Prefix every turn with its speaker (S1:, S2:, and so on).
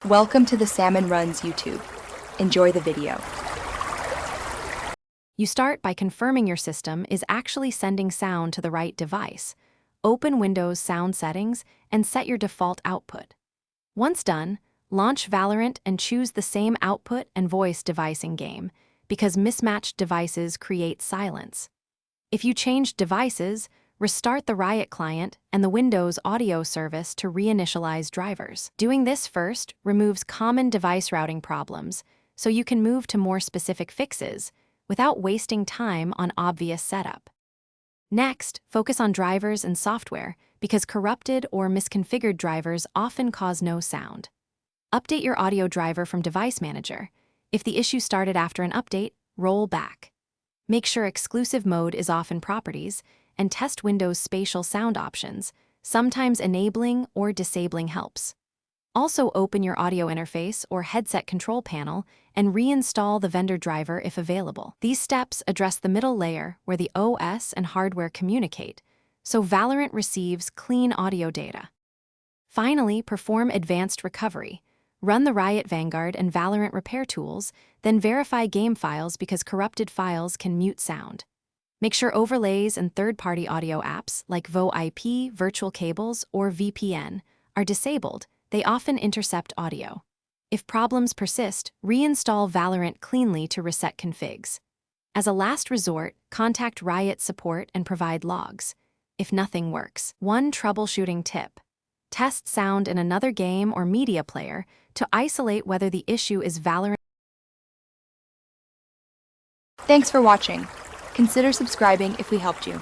S1: Welcome to the Salmon Runs YouTube. Enjoy the video.
S2: You start by confirming your system is actually sending sound to the right device. Open Windows Sound Settings and set your default output. Once done, launch Valorant and choose the same output and voice device in-game, because mismatched devices create silence. If you changed devices, restart the Riot client and the Windows audio service to reinitialize drivers. Doing this first removes common device routing problems, so you can move to more specific fixes without wasting time on obvious setup. Next, focus on drivers and software, because corrupted or misconfigured drivers often cause no sound. Update your audio driver from Device Manager. If the issue started after an update, roll back. Make sure exclusive mode is off in Properties, and test Windows spatial sound options. Sometimes enabling or disabling helps. Also open your audio interface or headset control panel and reinstall the vendor driver if available. These steps address the middle layer where the OS and hardware communicate, so Valorant receives clean audio data. Finally, perform advanced recovery. Run the Riot Vanguard and Valorant repair tools, then verify game files because corrupted files can mute sound. Make sure overlays and third-party audio apps like VoIP, virtual cables, or VPN are disabled. They often intercept audio. If problems persist, reinstall Valorant cleanly to reset configs. As a last resort, contact Riot support and provide logs. If nothing works, one troubleshooting tip: test sound in another game or media player to isolate whether the issue is Valorant.
S1: Thanks for watching. Consider subscribing if we helped you.